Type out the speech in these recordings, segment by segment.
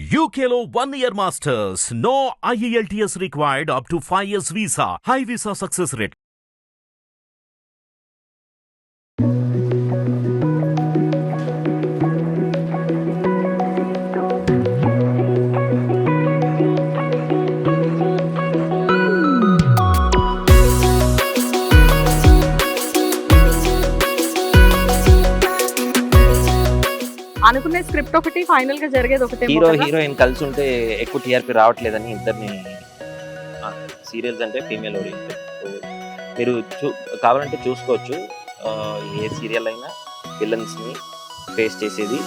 UKLO 1 year masters. No IELTS required up to 5 years visa. High visa success rate. అనుకునే script ఒకటి final గా జరిగేది ఒకటే. Hero heroine కలిసి ఉంటే ఎక్కువ టీఆర్పీ రావట్లేదని ఇద్దరిని సీరియల్స్ అంటే ఫీమేల్ ఓరియంటెడ్. సో మీరు కావాలంటే చూసుకోవచ్చు, ఏ సీరియల్ అయినా విలన్స్ ని ఫేస్ చేసేది.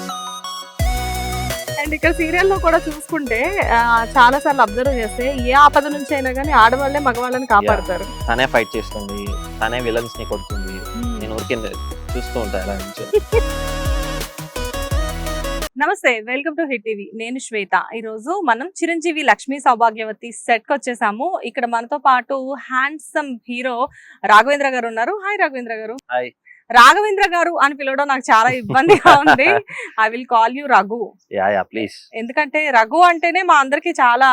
అండ్ ఇక్కడ సీరియల్ లో కూడా చూసుకుంటే చాలా సార్లు అబ్జర్వ్ చేస్తే ఏ ఆపద నుంచి అయినా కానీ ఆడవాళ్ళే మగవాళ్ళని కాపాడతారు. తనే ఫైట్ చేస్తుంది, తనే విలన్స్ ని కొడుతుంది. నేను ఊరికే చూస్తూ ఉంటాను అలా నుంచి. నమస్తే, వెల్కమ్ టు హిట్ టీవీ. నేను శ్వేత. ఈ రోజు మనం చిరంజీవి లక్ష్మీ సౌభాగ్యవతి సెట్ కి వచ్చేసాము. ఇక్కడ మనతో పాటు హ్యాండ్సమ్ హీరో రాఘవేంద్ర గారు ఉన్నారు. హాయ్ రాఘవేంద్ర గారు. హాయ్. రాఘవేంద్ర గారు అని పిలవడం నాకు చాలా ఇబ్బందిగా ఉంది. I will call you Raghu. Please. ఎందుకంటే రఘు అంటేనే మా అందరికి చాలా,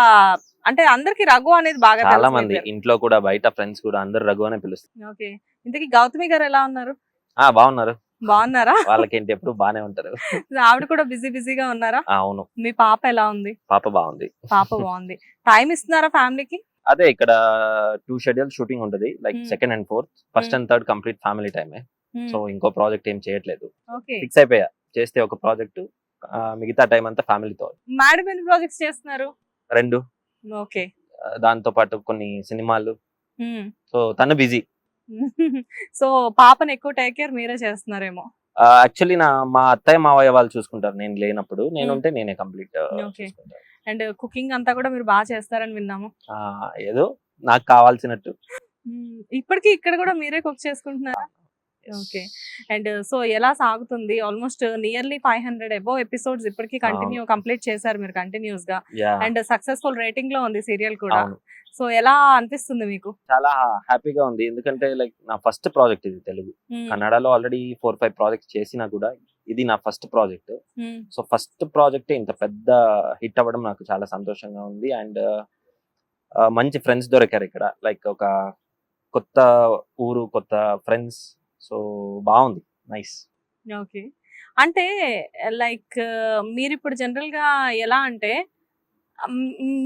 అంటే అందరికి రఘు అనేది బాగా చాలా మంది ఇంట్లో కూడా బయట ఫ్రెండ్స్ కూడా అందరు రఘు అనే పిలుస్తారు. ఓకే. ఇంతకీ గౌతమి గారు ఎలా ఉన్నారు? బాగున్నారు. బాగున్నారా? వాళ్ళకేంటి ఎప్పుడు బానే ఉంటారు. ఆవిడ కూడా బిజీగా ఉన్నారా? అవును. మీ పాప ఎలా ఉంది? పాప బాగుంది. పాప బాగుంది. టైం ఇస్తున్నారా ఫ్యామిలీకి? అదే ఇక్కడ 2 షెడ్యూల్ షూటింగ్ ఉంటది, like second and fourth. First and third complete family టైమే. సో ఇంకో ప్రాజెక్ట్ ఏం చేయట్లేదు. ఫిక్స్ అయిపోయా, చేస్తే ఒక ప్రాజెక్ట్, మిగతా టైం అంతా ఫ్యామిలీతో. మేడం ఎన్ని ప్రాజెక్ట్స్ చేస్తున్నారు? 2. ఓకే. దాంతో పాటు కొన్ని సినిమాలు. సో తను బిజీ. సో పాపని ఎక్కువ టేక్ కేర్ మీరే చేస్తున్నారేమో. యాక్చువల్లీ మా అత్తయ్య మావయ్య వాళ్ళు చూసుకుంటారు నేను లేనప్పుడు. నేనుంటే నేనే కంప్లీట్. అండ్ కుకింగ్ అంతా కూడా మీరు బాగా చేస్తారని విన్నాము. ఏదో నాకు కావాల్సినట్టు. ఇప్పటికీ ఇక్కడ కూడా మీరే కుక్ చేసుకుంటున్నారా? ఓకే. అండ్ సో ఎలా సాగుతుంది? ఆల్మోస్ట్ నియర్లీ 500 అబోవ్ ఎపిసోడ్స్ ఇప్పటికీ కంప్లీట్ చేశారు మీరు కంటిన్యూస్ గా. అండ్ సక్సెస్ఫుల్ రేటింగ్ లో ఉంది సీరియల్ కూడా. సో ఎలా అనిపిస్తుంది మీకు? చాలా హ్యాపీగా ఉంది, ఎందుకంటే లైక్ నా ఫస్ట్ ప్రాజెక్ట్ ఇది తెలుగు. కన్నడలో ఆల్రెడీ 4-5 ప్రాజెక్ట్స్ చేసినా కూడా ఇది నా first project. So first project ఇంత పెద్ద హిట్ అవ్వడం నాకు చాలా సంతోషంగా ఉంది. అండ్ మంచి ఫ్రెండ్స్ దొరికారు ఇక్కడ, లైక్ ఒక కొత్త ఊరు, కొత్త ఫ్రెండ్స్. సో బాగుంది, నైస్. ఓకే. అంటే లైక్ మీరు ఇప్పుడు జనరల్ గా ఎలా అంటే,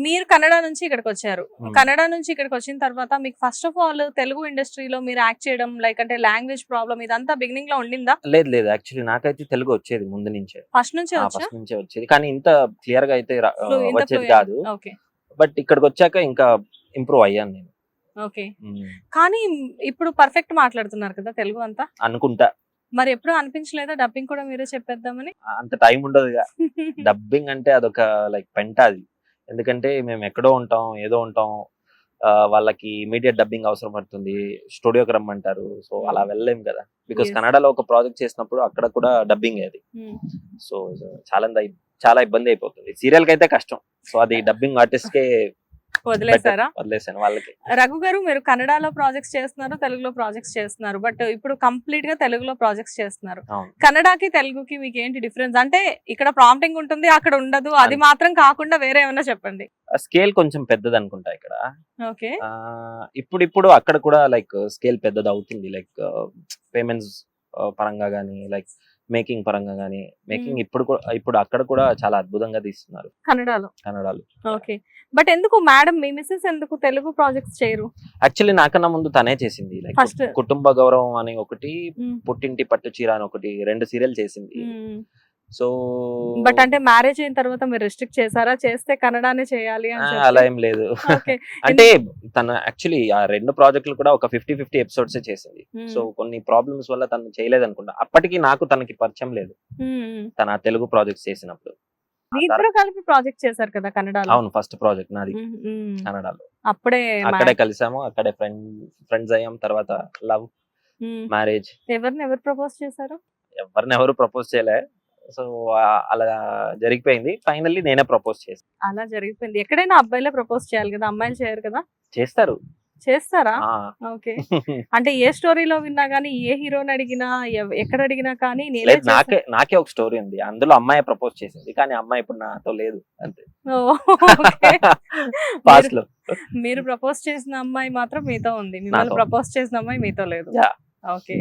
మీరు కన్నడ నుంచి ఇక్కడికి వచ్చారు. కన్నడ నుంచి ఇక్కడికి వచ్చిన తర్వాత మీకు ఫస్ట్ ఆఫ్ ఆల్ తెలుగు ఇండస్ట్రీలో మీరు యాక్ట్ చేయడం, లైక్ అంటే లాంగ్వేజ్ ప్రాబ్లం ఇదంతా బిగినింగ్ లో ఉండిందా? లేదు, యాక్చువల్లీ నాకైతే తెలుగు వచ్చేది ముందు నుంచే. ఫస్ట్ నుంచే వచ్చేది, కానీ ఇంత క్లియర్ గా అయితే వచ్చేది కాదు. బట్ ఇక్కడికి వచ్చాక ఇంకా ఇంప్రూవ్ అయ్యాను నేను. ఓకే. కానీ ఇప్పుడు పర్ఫెక్ట్ మాట్లాడుతున్నారు కదా తెలుగు అంతా అనుకుంటా. మరి ఎప్పుడు అనిపించలేదా డబ్బింగ్ కూడా మీరే చెప్పేద్దామని? అంత టైం ఉండదు. డబ్బింగ్ అంటే అదొక లైక్ పెంట అది. ఎందుకంటే మేము ఎక్కడో ఉంటాం, ఏదో ఉంటాం, వాళ్ళకి ఇమీడియట్ డబ్బింగ్ అవసరం పడుతుంది, స్టూడియోకి రమ్మంటారు. సో అలా వెళ్ళలేం కదా, బికాస్ కన్నడలో ఒక ప్రాజెక్ట్ చేసినప్పుడు అక్కడ కూడా డబ్బింగ్ అది. సో చాలా ఇబ్బంది అయిపోతుంది. సీరియల్ కి అయితే కష్టం. సో అది డబ్బింగ్ ఆర్టిస్ట్ కే వదిలేసాను వాళ్ళకి. రఘు గారు, మీరు కన్నడలో ప్రాజెక్ట్స్ చేస్తున్నారు, తెలుగులో ప్రాజెక్ట్స్ చేస్తున్నారు, బట్ ఇప్పుడు కంప్లీట్ గా తెలుగులో ప్రాజెక్ట్స్ చేస్తున్నారు. కన్నడకి తెలుగుకి మీకు ఏంటి డిఫరెన్స్? అంటే ఇక్కడ ప్రాంప్టింగ్ ఉంటుంది, అక్కడ ఉండదు, అది మాత్రం కాకుండా వేరే ఏమైనా చెప్పండి. స్కేల్ కొంచెం పెద్దది అనుకుంటా ఇక్కడ. ఓకే. ఇప్పుడు అక్కడ కూడా లైక్ స్కేల్ పెద్దది అవుతుంది, లైక్ పేమెంట్స్ పరంగా గానీ, లైక్ మేకింగ్ పరంగా గానీ. మేకింగ్ ఇప్పుడు అక్కడ కూడా చాలా అద్భుతంగా తీస్తున్నారు కన్నడలో. ఓకే. బట్ ఎందుకు మేడం మీ మిస్సెస్ ఎందుకు తెలుగు ప్రాజెక్ట్స్ చేయరు? యాక్చువల్లీ నాకన్నా ముందు తనే చేసింది, లైక్ కుటుంబ గౌరవం అని ఒకటి, పుట్టింటి పట్టు చీర అని ఒకటి, 2 సీరియల్ చేసింది. సో బట్ అంటే మ్యారేజ్ అయిన తర్వాత మీరు రెస్ట్రిక్ట్ చేశారా, చేస్తే కన్నడనే చేయాలి అని? అలా ఏం లేదు. అంటే తను యాక్చువల్లీ ఆ 2 ప్రాజెక్టులు కూడా ఒక 50-50 ఎపిసోడ్స్ చేసింది. సో కొన్ని ప్రాబ్లమ్స్ వల్ల తను చేయలేదు అనుకుంటా. అప్పటికి నాకు తనకి పరిచయం లేదు, తన తెలుగు ప్రాజెక్ట్స్ చేసినప్పుడు. ఇద్దరు కలిపి ప్రాజెక్ట్ చేశారు కదా కన్నడలో? అవును, ఫస్ట్ ప్రాజెక్ట్ నాది కన్నడలో. అక్కడే కలిసాము, అక్కడే ఫ్రెండ్స్ అయ్యాం. తర్వాత లవ్, మ్యారేజ్. ఎవరు ప్రపోజ్ చేశారు? ఎవరు ప్రపోజ్ చేయలే. సో అలా జరిగిపోయింది. ఫైనల్లీ నేనే ప్రపోజ్ చేశాను. అలా జరిగిపోయింది. ఎక్కడైనా అబ్బాయిలే ప్రపోజ్ చేయాలి కదా, అమ్మాయిలు చేయరు కదా? చేస్తారు, చేస్తారా? ఓకే. అంటే ఏ స్టోరీలో విన్నా గానీ, ఏ హీరోని అడిగినా, ఎక్కడ అడిగినా కానీ నేనే లేదు, నాకే ఒక స్టోరీ ఉంది. అందులో అమ్మాయి ప్రపోజ్ చేసింది, కానీ అమ్మాయి ఇప్పుడు నాతో లేదు అంతే. ఓకే. పాస్ట్ లో మీరు ప్రపోజ్ చేసిన అమ్మాయి మాత్రం మీతో ఉంది, మిమ్మల్ని నాతో. ప్రపోజ్ చేసిన అమ్మాయి మీతో లేదు. Yeah. Okay.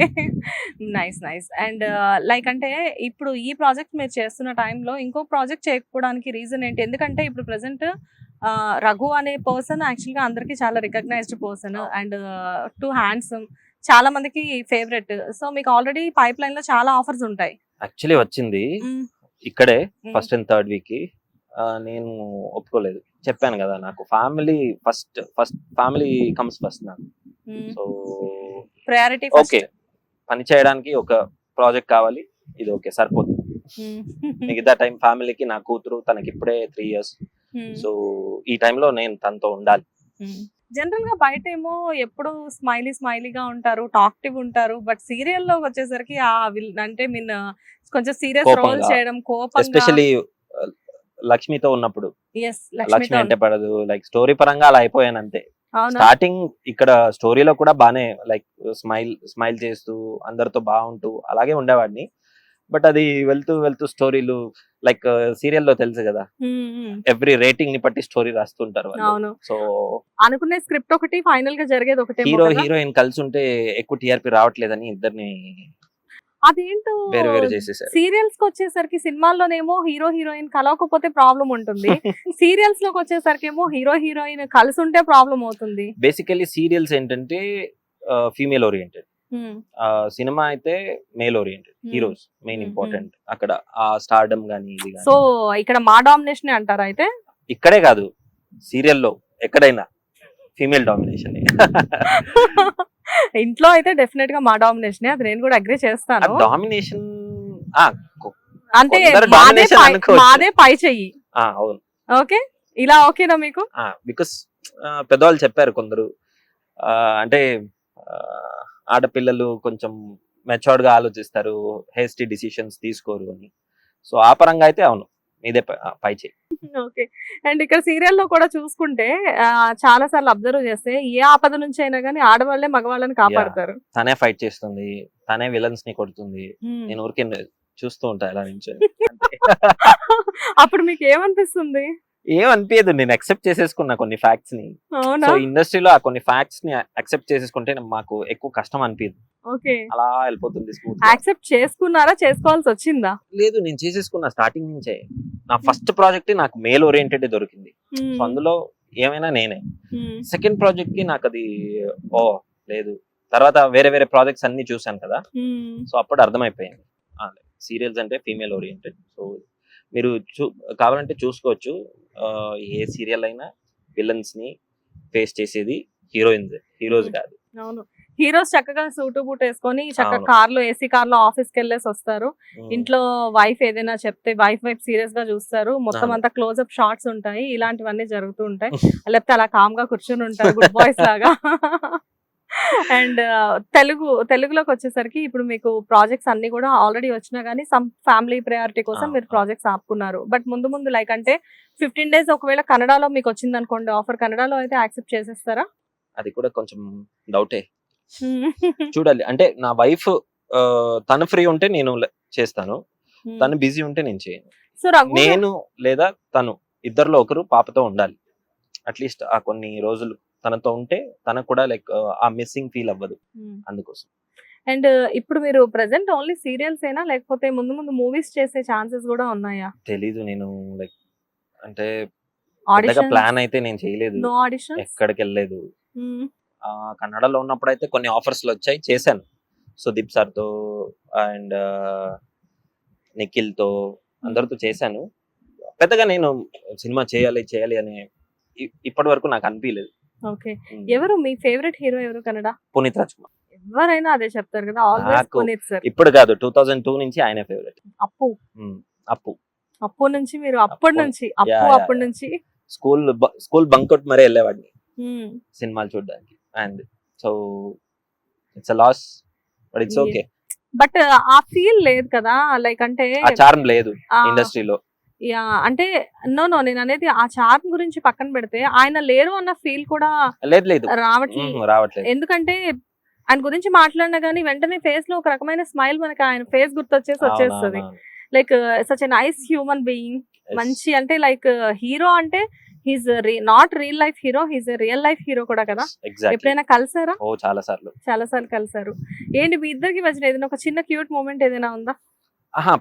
Nice. And like అంటే ఇప్పుడు ఈ ప్రాజెక్ట్ మీరు చేస్తున్న టైంలో ఇంకో ప్రాజెక్ట్ చేయకపోవడానికి రీజన్ ఏంటి? ఎందుకంటే ఇప్పుడు ప్రెసెంట్ రఘు అనే పర్సన్ యాక్చువల్గా అందరికి చాలా recognised person and too handsome, చాలా మందికి ఫేవరెట్. సో మీకు ఆల్రెడీ పైప్ లైన్ లో చాలా ఆఫర్స్ ఉంటాయి. యాక్చువల్లీ వచ్చింది ఇక్కడే ఫస్ట్ అండ్ థర్డ్ వీక్ కి. నేను ఒప్పుకోలేదు, చెప్పాను కదా, నాకు family first family comes first నాకు. సో ప్రయారిటీ ఓకే, పని చేయడానికి ఒక ప్రాజెక్ట్ కావాలి, ఇది ఓకే సరిపోతుంది. మిగతా టైం ఫ్యామిలీకి, నా కూతురు తనకి ఇప్పుడే 3 years. సో ఈ టైంలో నేను తనతో ఉండాలి. జనరల్ గా బయట ఏమో ఎప్పుడు స్మైలీగా ఉంటారు, టాక్టివ్ ఉంటారు, బట్ సీరియల్లో వచ్చేసరికి అంటే మీన్ కొంచెం సీరియస్ రోల్ చేయడం, కోపంగా, ఎస్పెషల్లీ లక్ష్మితో ఉన్నప్పుడు. yes, లక్ష్మి అంటే పడదు, లైక్ స్టోరీ పరంగా అలా అయిపోయాను అంతే. అవునా? స్టార్టింగ్ ఇక్కడ స్టోరీలో కూడా బానే లైక్ స్మైల్ చేస్తూ అందరితో బాగుంటూ అలాగే ఉండేవాడిని. బట్ అది వెళ్తూ స్టోరీలు లైక్ సీరియల్లో తెలుసు కదా, ఎవ్రీ రేటింగ్ ని బట్టి స్టోరీ రాస్తుంటారు వాళ్ళు. అవును. సో అనుకునే స్క్రిప్ట్ ఒకటి, ఫైనల్ గా జరిగేది ఒకటే. హీరోయిన్ కలిసి ఉంటే ఎక్కువ టీఆర్పీ రావట్లేదని ఇద్దరిని అదేంటో వేరు చేసేసారు. సీరియల్స్ కి వచ్చేసరికి సినిమాల్లోనేమో హీరోయిన్ కలవకపోతే ప్రాబ్లం ఉంటుంది, సీరియల్స్ లోకి వచ్చేసరికి ఏమో హీరోయిన్ కలిసి ఉంటే ప్రాబ్లం అవుతుంది. బేసికలీ సీరియల్స్ ఏంటంటే ఫీమేల్ ఓరియంటెడ్, సినిమా అయితే male oriented. Heroes main important అక్కడ, ఆ స్టార్డమ్ గానీ ఇది గానీ. సో ఇక్కడ మా డామినేషన్ అంటారా? అయితే ఇక్కడే కాదు, సీరియల్లో ఎక్కడైనా ఫీమేల్ డామినేషన్. ఇంట్లో అయితే డెఫినెట్ గా మా డామినేషన్, అది నేను కూడా అగ్రీ చేస్తాను. డామినేషన్ అంటే మాదే పై చెయ్యి. అవును. ఓకే, ఇలా ఓకేనా మీకు? బికాస్ పెద్దవాళ్ళు చెప్పారు కొందరు, అంటే ఆడపిల్లలు కొంచెం మెచ్యూర్డ్ గా ఆలోచిస్తారు, హేస్టీ డిసిషన్స్ తీసుకోరు అని. సో ఆ పరంగా అయితే అవును, మీదే పై చేయి. ఓకే. అండ్ ఇక్కడ సీరియల్లో కూడా చూసుకుంటే చాలా సార్లు అబ్జర్వ్ చేస్తే ఏ ఆపద నుంచి అయినా కానీ ఆడవాళ్లే మగవాళ్ళని కాపాడతారు. తనే ఫైట్ చేస్తుంది, తనే విలన్స్ ని కొడుతుంది, నేను ఊరికే చూస్తూ ఉంటా ఇలా నుంచి. అప్పుడు మీకు ఏమనిపిస్తుంది? ఏమనిపించదు, నేను అక్సెప్ట్ చేసేసుకున్నా కొన్ని ఫ్యాక్ట్స్ ని. సో ఇండస్ట్రీలో ఆ కొన్ని ఫ్యాక్ట్స్ ని అక్సెప్ట్ చేసేసుకుంటే మాకు ఎక్కువ కష్టం అనిపించదు. ఓకే, అలా వెళ్ళిపోతుంది స్మూత్. యాక్సెప్ట్ చేసుకున్నారా, చేసుకోవాల్సి వచ్చిందా? లేదు, నేను చేసేసుకున్నా స్టార్టింగ్ నుంచే. నా ఫస్ట్ ప్రాజెక్ట్ నాకు మేల్ ఓరియంటెడ్ దొరికింది, సో అందులో ఏమైనా నేనే. సెకండ్ ప్రాజెక్ట్ కి నాకు అది లేదు. తర్వాత వేరే ప్రాజెక్ట్స్ అన్ని చూసాను కదా, సో అప్పుడు అర్థమైపోయింది సీరియల్స్ అంటే ఫీమేల్ ఓరియంటెడ్. సో మీరు కావాలంటే చూసుకోవచ్చు, ఏ సీరియల్ అయినా విలన్స్ ని ఫేస్ చేసేది హీరోస్ కాదు. అవును, హీరోస్ చక్కగా సూటు బూట్ వేసుకొని చక్కగా కార్లో, ఏసీ కార్లో ఆఫీస్ కి వెళ్ళేసి వస్తారు. ఇంట్లో వైఫ్ ఏదైనా చెప్తే వైఫ్ సీరియస్ గా చూస్తారు, మొత్తం అంతా క్లోజ్అప్ షాట్స్ ఉంటాయి, ఇలాంటివన్నీ జరుగుతూ ఉంటాయి. లేకపోతే అలా కామ్ గా కూర్చొని ఉంటారు గుడ్ బాయ్స్ లాగా. అండ్ తెలుగులోకి వచ్చేసరికి ఇప్పుడు మీకు ప్రాజెక్ట్స్ అన్ని కూడా ఆల్రెడీ వచ్చినా గానీ సమ్ ఫ్యామిలీ ప్రయారిటీ కోసం మీరు ప్రాజెక్ట్స్ ఆపుకున్నారు. బట్ ముందు లైక్ అంటే 15 days ఒకవేళ కన్నడలో మీకు వచ్చింది అనుకోండి ఆఫర్, కన్నడలో అయితే యాక్సెప్ట్ చేసేస్తారా? అది కూడా కొంచెం డౌటే, చూడాలి. అంటే నా వైఫ్ తను ఫ్రీ ఉంటే నేను చేస్తాను, తను బిజీ ఉంటే నేను చేయను. సో నేను లేదా తను ఇద్దరిలో ఒకరు పాపతో ఉండాలి అట్లీస్ట్ ఆ కొన్ని రోజులు. తనతో ఉంటే తనకు కూడా లైక్ ఆ మిస్సింగ్ ఫీల్ అవ్వదు, అందుకోసం. అండ్ ఇప్పుడు మీరు ప్రెసెంట్ ఓన్లీ సీరియల్స్ ఏనా, లేకపోతే ముందు మూవీస్ చేసే ఛాన్సెస్ కూడా ఉన్నాయా? తెలీదు, నేను లైక్ అంటే ప్లాన్ అయితే నేను చేయలేదు, ఆడిషన్ ఎక్కడికి వెళ్ళలేదు. కన్నడలో ఉన్నప్పుడు అయితే కొన్ని ఆఫర్స్ వచ్చాయి, చేశాను. సుదీప్ సార్ తో అండ్ నిఖిల్ తో అందరితో చేశాను. పెద్దగా నేను సినిమా చేయాలి అని ఇప్పటి వరకు నాకు అనిపించలేదు. ఓకే, ఎవరు మీ ఫేవరెట్ హీరో ఎవరు కన్నడ? పునీత్ రాజ్ కుమార్. ఎవరైనా అదే చెప్తారు కదా, ఆల్వేస్ పునీత్ సార్. ఇప్పుడు కాదు, 2002 నుంచి ఆయన ఫేవరెట్. అప్పు నుంచి మీరు అప్పటి నుంచి స్కూల్ బంక్ మరీ వెళ్ళేవాడిని సినిమాలు చూడడానికి. And so it's a loss, but it's okay. But ఆ ఫీల్ లేదు కదా, లైక్ అంటే ఆ చార్మ్ లేదు ఇండస్ట్రీలో. యా అంటే నో నేను అనేది ఆ చార్మ్ గురించి పక్కన పెడితే ఆయన లేరు అన్న ఫీల్ కూడా లేదు రావట్లేదు. రావట్లేదు. ఎందుకంటే ఆయన గురించి మాట్లాడినా గానీ వెంటనే ఫేస్ లో ఒక రకమైన స్మైల్ మనకి ఆయన ఫేస్ వచ్చేస్తుంది. Like such a nice human being. మంచి అంటే లైక్ హీరో అంటే he's not real life hero, he's real life hero కూడా కదా. ఎప్పుడైనా కలిసారా? చాలా సార్లు కలిసారు. ఏంటి మీ ఇద్దరికి మధ్య ఏదైనా ఒక చిన్న క్యూట్ మూమెంట్ ఏదైనా ఉందా?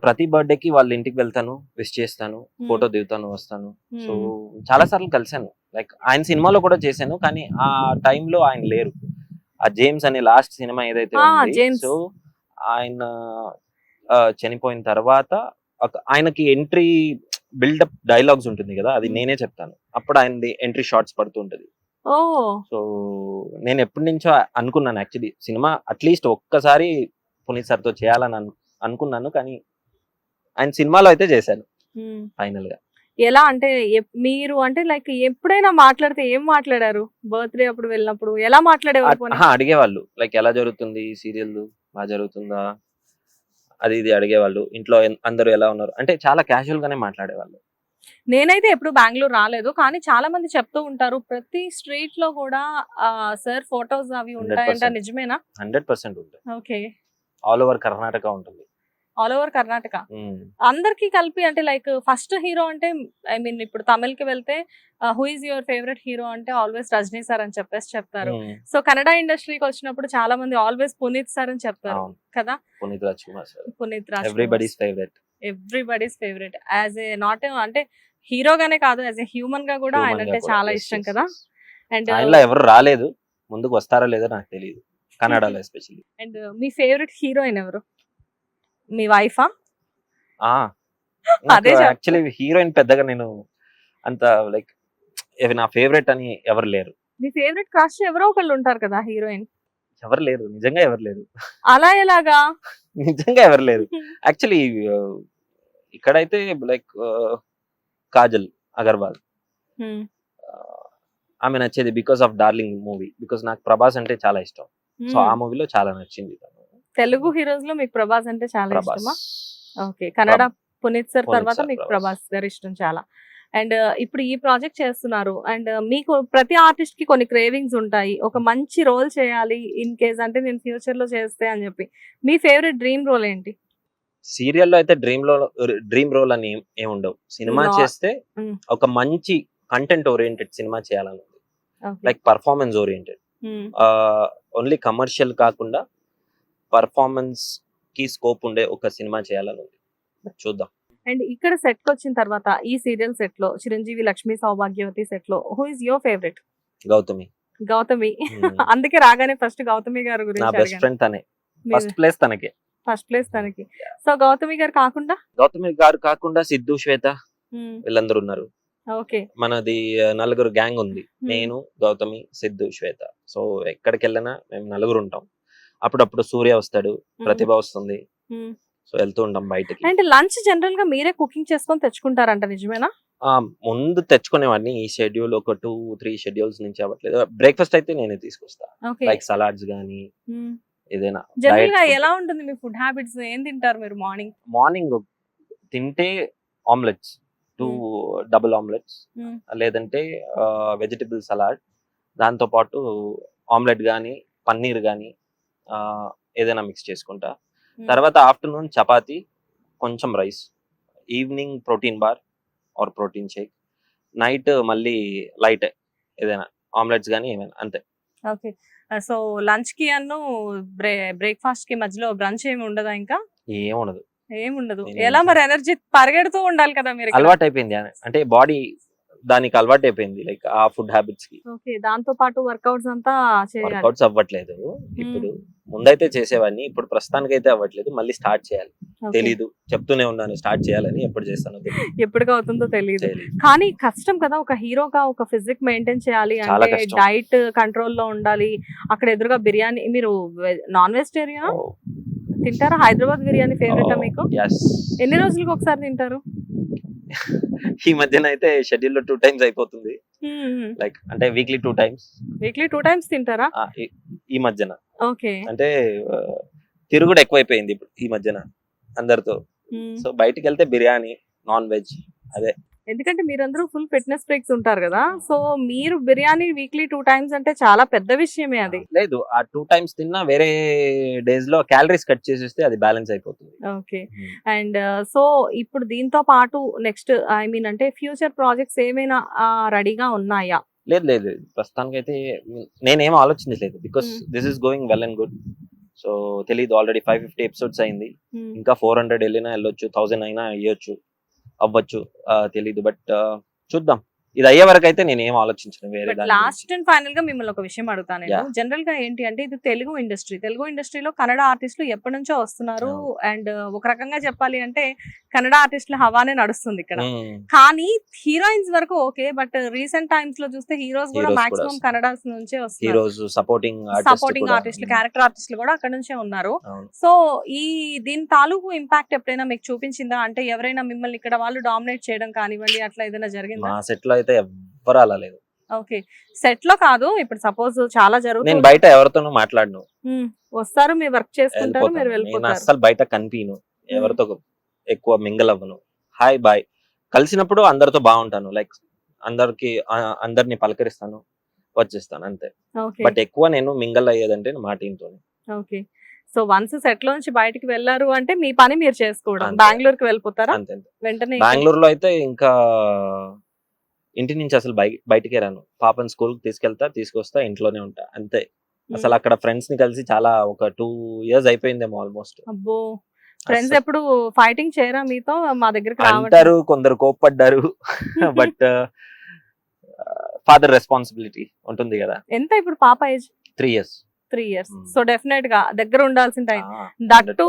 ప్రతి బర్త్డే కి వాళ్ళ ఇంటికి వెళ్తాను, విష్ చేస్తాను, ఫోటో దిగుతాను, వస్తాను. సో చాలా సార్లు కలిసాను. లైక్ ఆయన సినిమాలో కూడా చేశాను, కానీ ఆ టైంలో ఆయన లేరు. ఆ జేమ్స్ అనే లాస్ట్ సినిమా ఏదైతే సో ఆయన చనిపోయిన తర్వాత ఆయనకి ఎంట్రీ బిల్డప్ డైలాగ్స్ ఉంటుంది కదా, అది నేనే చెప్తాను. అప్పుడు ఆయనది ఎంట్రీ షార్ట్స్ పడుతుంటది. సో నేను ఎప్పటి నుంచో అనుకున్నాను యాక్చువల్లీ సినిమా అట్లీస్ట్ ఒక్కసారి పునీత్ సార్ తో చేయాలని అనుకున్నాను, కానీ ఆయన సినిమాలో అయితే చేశాను ఫైనల్ గా. ఎలా అంటే మీరు అంటే లైక్ ఎప్పుడైనా మాట్లాడితే ఏం మాట్లాడారు? బర్త్డే అప్పుడు వెళ్ళినప్పుడు ఎలా మాట్లాడేవారు? అడిగేవాళ్ళు లైక్ ఎలా జరుగుతుంది సీరియల్, బాగా జరుగుతుందా, అది ఇది అడిగేవాళ్ళు. ఇంట్లో అందరూ ఎలా ఉన్నారు అంటే చాలా క్యాజువల్ గానే మాట్లాడేవాళ్ళు. నేనైతే ఎప్పుడు బెంగళూరు రాలేదు, కానీ చాలా మంది చెప్తూ ఉంటారు ప్రతి స్ట్రీట్ లో కూడా సార్ ఫోటోస్ అవి ఉంటాయంట, నిజమేనా? 100% ఉంటాయి. ఓకే. ఆల్ ఓవర్ కర్ణాటక ఉంటుంది. ఆల్ ఓవర్ కర్ణాటక అందరికి కలిపి అంటే లైక్ ఫస్ట్ హీరో అంటే ఐ మీన్ ఇప్పుడు తమిళ్ కి వెళ్తే who is your favourite hero అంటే ఆల్వేస్ రజనీ సార్ అని చెప్తారు. సో కన్నడ ఇండస్ట్రీకి వచ్చినప్పుడు చాలా మంది ఆల్వేస్ పునీత్ సార్ అని చెప్తారు కదా. Puneeth Raj everybody's favourite as a not అంటే హీరోగానే కాదు, యాజ్ ఏ హ్యూమన్ గా కూడా ఆయన అంటే చాలా ఇష్టం కదా. అండ్ ఎవరు రాలేదు, ముందుకు వస్తారో లేదో నాకు తెలియదు కన్నడలో especially. And me favourite heroine ఎవరు? మీ వైఫా? అదే యాక్చువల్లీ హీరోయిన్ పెద్దగా నేను అంత లైక్ నా ఫేవరెట్ అని ఎవరు లేరు. మీ ఫేవరెట్ క్రష్ ఎవరో ఒకళ్ళు ఉంటారు కదా హీరోయిన్? ఎవరు లేరు, నిజంగా ఎవరు లేరు. అలా ఎలాగా? నిజంగా ఎవరు లేరు యాక్చువల్లీ. ఇక్కడైతే లైక్ కాజల్ అగర్వాల్, ఆమె నచ్చేది because of darling movie. Because నాకు ప్రభాస్ అంటే చాలా ఇష్టం, సో ఆ మూవీలో చాలా నచ్చింది. తెలుగు హీరోస్ లో మీకు ప్రభాస్ అంటే చాలా ఇష్టమా? ఓకే. కన్నడ పునీత్ సార్ తర్వాత మీకు ప్రభాస్ గారు ఇష్టం చాలా. అండ్ ఇప్పుడు ఈ ప్రాజెక్ట్ చేస్తున్నారు అండ్ మీకు ప్రతి ఆర్టిస్ట్ కి కొన్ని క్రేవింగ్స్ ఉంటాయి, ఒక మంచి రోల్ చేయాలి ఇన్ కేస్ అంటే నేను ఫ్యూచర్ లో చేస్తే అని చెప్పి. మీ ఫేవరెట్ డ్రీమ్ రోల్ ఏంటి? సీరియల్లో అయితే డ్రీమ్ రోల్ అని ఏముండవు. సినిమా చేస్తే ఒక మంచి కంటెంట్ ఓరియంటెడ్ సినిమా చేయాలని ఉంది, like performance oriented. Only commercial కాకుండా పర్ఫార్మెన్స్ కి స్కోప్ ఉండే ఒక సినిమా చేయాలని ఉంది, చూద్దాం. అండ్ ఇక్కడ సెట్ కి వచ్చిన తర్వాత ఈ సీరియల్ సెట్ లో చిరంజీవి, లక్ష్మీ సౌభాగ్యవతి సెట్ లో who is your favourite? Gautami. అందుకే రాగానే ఫస్ట్ గౌతమి గారి గురించి బెస్ట్ ఫ్రెండ్ తనే, ఫస్ట్ ప్లేస్ తనకి. సో గౌతమి గారు కాకుండా సిద్ధు, శ్వేత వీళ్ళందరూ ఉన్నారు. ఓకే. మనది నలుగురు గ్యాంగ్ ఉంది, నేను, గౌతమి, సిద్ధు, శ్వేత. సో ఎక్కడికి వెళ్ళినా మేము నలుగురు ఉంటాం. అప్పుడప్పుడు సూర్య వస్తాడు, ప్రతిభ వస్తుంది, సో వెళ్తూ ఉంటాం బయటకి. అంటే లంచ్ జనరల్ గా మీరే కుకింగ్ చేసుకొని తెచ్చుకుంటారంట, నిజమేనా? ముందు తెచ్చుకునేవాడిని, ఈ షెడ్యూల్ ఒక 2-3 షెడ్యూల్స్ నుంచి అవ్వట్లేదు. బ్రేక్ఫాస్ట్ అయితే నేనే తీసుకొస్తా, లైక్ సలాడ్స్ గానీ ఏదైనా. జనరల్ గా ఎలా ఉంటుంది మీ ఫుడ్ హ్యాబిట్స్? ఏం తింటారు మీరు మార్నింగ్ తింటే ఆమ్లెట్స్, 2 డబుల్ ఆమ్లెట్స్, లేదంటే వెజిటబుల్ సలాడ్, దాంతో పాటు ఆమ్లెట్ గానీ పన్నీర్ గానీ ఏదైనా మిక్స్ చేసుకుంటా. తర్వాత ఆఫ్టర్నూన్ చపాతి, కొంచెం rice, evening protein bar or protein shake, night మళ్ళీ లైట్ ఏదైనా ఆమ్లెట్స్ గానీ ఏమైనా, అంతే. ఓకే. సో లంచ్ కి అన్ను బ్రేక్ఫాస్ట్ కి మధ్యలో బ్రంచ్ ఏమి ఉండదా? ఇంకా ఏముండదు. ఎలా మరి ఎనర్జీ పరిగెడుతూ ఉండాలి కదా మీరు? అలవాటు అయిపోయింది, అంటే బాడీ దానికి అలవాటు అయిపోయింది, లైక్ ఆ ఫుడ్ హ్యాబిట్స్ కి. ఓకే. దాంతో పాటు వర్కౌట్స్ అంతా చేయాలి. వర్కౌట్స్ అవ్వట్లేదు ఇప్పుడు, ముందైతే చేసేవాడిని, ఇప్పుడు ప్రస్తుతానికి అయితే అవ్వట్లేదు. మళ్ళీ స్టార్ట్ చేయాలి, తెలీదు, చెప్తూనే ఉన్నాను స్టార్ట్ చేయాలని, ఎప్పుడు చేస్తానో తెలియదు, ఎప్పటికి అవుతుందో తెలియదు. కానీ కష్టం కదా ఒక హీరోగా, ఒక ఫిజిక్ మెయింటైన్ చేయాలి అంటే, డైట్ కంట్రోల్ లో ఉండాలి. అక్కడ ఎదురుగా బిర్యానీ, మీరు నాన్ వెజిటేరియన్ తింటారా? హైదరాబాద్ బిర్యానీ ఫేవరెటా మీకు? ఎన్ని రోజులకు ఒకసారి తింటారు? ఈ మధ్యన అయితే షెడ్యూల్ లో 2 times అయిపోతుంది, లైక్ అంటే వీక్లీ 2 times తింటారా ఈ మధ్యన? ఓకే. అంటే తిరుగుడు ఎక్కువైపోయింది ఇప్పుడు ఈ మధ్యన అందరితో. సో బయటికి వెళ్తే బిర్యానీ, నాన్ వెజ్, అదే. ఎందుకంటే మీరందరూ ఫుల్ ఫిట్నెస్ ఫ్రీక్స్ ఉంటారు కదా, సో మీరు బిర్యానీ వీక్లీ 2 times అంటే చాలా పెద్ద విషయమే అది. లేదు, ఆ 2 times తిన్నా వేరే డేస్ లో క్యాలరీస్ కట్ చేసేస్తే అది బ్యాలెన్స్ అయిపోతుంది. ఓకే. అండ్ సో ఇప్పుడు దీంతో పాటు నెక్స్ట్ ఐ మీన్ అంటే ఫ్యూచర్ ప్రాజెక్ట్స్ ఏమైనా రెడీగా ఉన్నాయా? లేదు లేదు, ప్రస్తుతానికి అయితే నేనేం ఆలోచించలేదు. Because this is going well and good. So తెలీదు, ఆల్రెడీ 550 ఎపిసోడ్స్ అయింది. ఇంకా 400 వెళ్ళినా వెళ్ళొచ్చు, 1000 అయినా అయ్యొచ్చు, అవ్వచ్చు, తెలీదు. బట్ చూద్దాం. ఇది అయ్యే వరకు అయితే నేను ఏం ఆలోచించను వేరే దాని లాస్ట్ అండ్ ఫైనల్ గా మిమ్మల్ని ఒక విషయం అడుగుతాను నేను. జనరల్ గా ఏంటి అంటే ఇది తెలుగు ఇండస్ట్రీలో కన్నడ ఆర్టిస్టులు ఎప్పటి నుంచో వస్తున్నారు. అండ్ ఒక రకంగా చెప్పాలి అంటే కన్నడ ఆర్టిస్టుల హవానే నడుస్తుంది ఇక్కడ. కానీ హీరోయిన్స్ వరకు ఓకే, బట్ రీసెంట్ టైమ్స్ లో చూస్తే హీరోస్ కూడా మాక్సిమం కన్నడ నుంచే వస్తున్నారు. హీరోస్, సపోర్టింగ్ ఆర్టిస్టులు, క్యారెక్టర్ ఆర్టిస్టులు కూడా అక్కడ నుంచే ఉన్నారు. సో దీని తాలూకు ఇంపాక్ట్ ఎప్పుడైనా మీకు చూపించిందా? అంటే ఎవరైనా మిమ్మల్ని ఇక్కడ వాళ్ళు డామినేట్ చేయడం కానివ్వండి, అట్లా ఏదైనా జరిగిందా? మా సెట్ లో అయితే ఎవ్వరు అలా లేదు. ఓకే, సెట్ లో కాదు, ఇప్పుడు సపోజ్ చాలా జరుగుతుంది. నేను బయట ఎవరితోనూ మాట్లాడను, వస్తారు, మీ వర్క్ చేసుకుంటారు, మీరు వెళ్ళిపోతారు. అసలు బయట కనిపించను, ఎవరితో ఎక్కువ మింగల్ అవ్వను. హాయ్ బాయ్, కలిసినప్పుడు అందరితో బాగుంటాను, లైక్ అందరిని పలకరిస్తాను, వచ్చేస్తాను అంతే. బట్ ఎక్కువ నేను మింగల్ అయ్యేదంటే మా టీమ్ తోనే. ఓకే. సో వన్స్ సెట్ లో నుంచి బయటికి వెళ్ళారు అంటే మీ పని మీరు చేసుకోవడం. బెంగళూరుకి వెళ్ళిపోతారా? అంతే. వెంటనే బెంగళూరులో అయితే ఇంకా ఇంటి నుంచి అసలు బయటికే రాను. పాపని స్కూల్ కి తీసుకొస్తా, ఇంట్లోనే ఉంటా అంతే. అసలు అక్కడ ఫ్రెండ్స్ ని కలిసి చాలా ఒక 2 years అయిపోయిందేమో ఆల్మోస్ట్. అబ్బో, ఫ్రెండ్స్ ఎప్పుడు ఫైటింగ్ చేయరా మీతో? మా దగ్గరికి అంటారు, కొందరు కోప్పడ్డారు, బట్ ఫాదర్ రెస్పాన్సిబిలిటీ ఉంటుంది కదా. ఎంత ఇప్పుడు పాప age? 3 years. 3 years. So definite గా దగ్గర ఉండాల్సిన టైం. దట్టు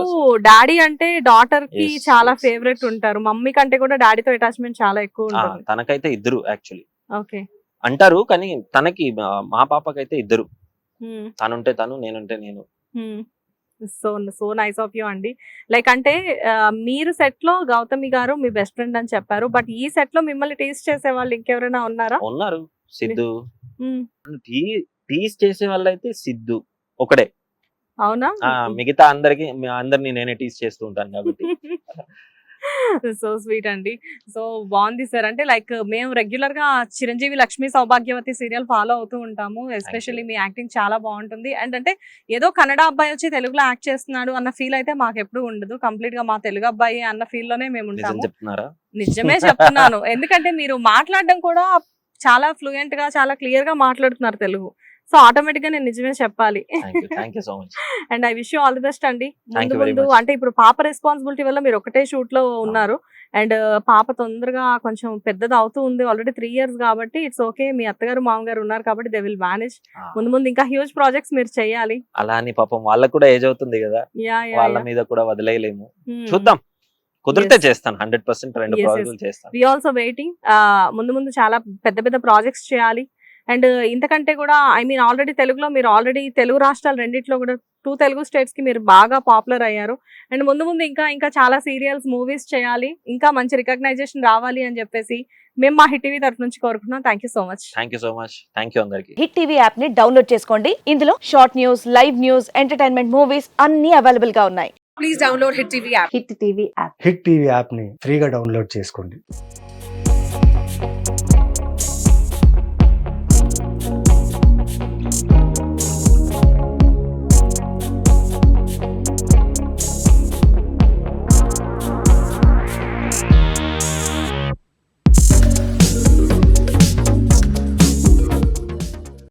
డాడీ అంటే డాటర్ కి చాలా ఫేవరెట్ ఉంటారు. మమ్మీ కంటే కూడా డాడీతో అటాచ్మెంట్ చాలా ఎక్కువ ఉంటుంది. తనకైతే ఇద్దరు యాక్చువల్లీ. ఓకే. అంటారు కానీ తనకి, మా పాపకైతే ఇద్దరు. తనుంటే తను, నేనుంటే నేను. సో నైస్ ఆఫ్ యూ అండి. లైక్ అంటే మీరు సెట్ లో గౌతమి గారు మీ బెస్ట్ ఫ్రెండ్ అని చెప్పారు, బట్ ఈ సెట్ లో మిమ్మల్ని టీస్ చేసే వాళ్ళు ఇంకెవరైనా ఉన్నారా? ఉన్నారు, సిద్ధు. టీస్ చేసే వాళ్ళు అయితే సిద్ధు ఒకడే. అవునా? మిగతా అందరినీ నేనే టీస్ చేస్తూ ఉంటాను కాబట్టి. సో స్వీట్ అండి. సో బాగుంది సార్. అంటే లైక్ మేము రెగ్యులర్ గా చిరంజీవి లక్ష్మీ సౌభాగ్యవతి సీరియల్ ఫాలో అవుతూ ఉంటాము. ఎస్పెషల్లీ మీ యాక్టింగ్ చాలా బాగుంటుంది. అండ్ అంటే ఏదో కన్నడ అబ్బాయి వచ్చి తెలుగులో యాక్ట్ చేస్తున్నాడు అన్న ఫీల్ అయితే మాకు ఎప్పుడు ఉండదు. కంప్లీట్ గా మా తెలుగు అబ్బాయి అన్న ఫీల్ లోనే మేము ఉంటాము. నిజమే చెప్తున్నాను. ఎందుకంటే మీరు మాట్లాడడం కూడా చాలా ఫ్లూయెంట్ గా, చాలా క్లియర్ గా మాట్లాడుతున్నారు తెలుగు. సో ఆటోమేటిక్ గా నేను నిజమే చెప్పాలి. And I wish you all the best అండి. ముందు అంటే ఇప్పుడు పాప రెస్పాన్సిబిలిటీ వల్ల మీరు ఒకటే షూట్ లో ఉన్నారు. అండ్ పాప తొందరగా కొంచెం పెద్దది అవుతూ ఉంది. ఆల్రెడీ 3 years కాబట్టి ఇట్స్ ఓకే. మీ అత్తగారు మామగారు ఉన్నారు కాబట్టి దే విల్ మేనేజ్. ముందు ఇంకా హ్యూజ్ ప్రాజెక్ట్స్ మీరు చేయాలి. అలా అని పాపం వాళ్ళకు కూడా ఏజ్ అవుతుంది కదా, వాళ్ళ మీద కూడా వదిలేయలేము. చూద్దాం, కుదిరితే చేస్తాను 100%. 2 ప్రాజెక్టులు చేస్తాను. We also waiting. ముందు చాలా పెద్ద ప్రాజెక్ట్స్ చేయాలి. అండ్ ఇంతకంటే కూడా ఐ మీన్ ఆల్రెడీ తెలుగులో మీరు ఆల్రెడీ తెలుగు రాష్ట్రాలు రెండిట్లో కూడా 2 తెలుగు స్టేట్స్ కి మీరు బాగా పాపులర్ అయ్యారు. అండ్ ముందు ఇంకా చాలా సీరియల్స్, మూవీస్ చేయాలి, ఇంకా మంచి రికగ్నైజేషన్ రావాలి అని చెప్పేసి మేము మా హిట్ టీవీ తరఫు నుంచి కోరుకుంటున్నాం. Thank you so much. Thank you అందరికి. హిట్ టీవీ యాప్ ని డౌన్లోడ్ చేసుకోండి. ఇందులో short news, live news, entertainment movies అన్ని అవైలబుల్ గా ఉన్నాయి. Please download hit TV app. Hit TV app hit TV app ని ఫ్రీగా డౌన్లోడ్ చేసుకోండి.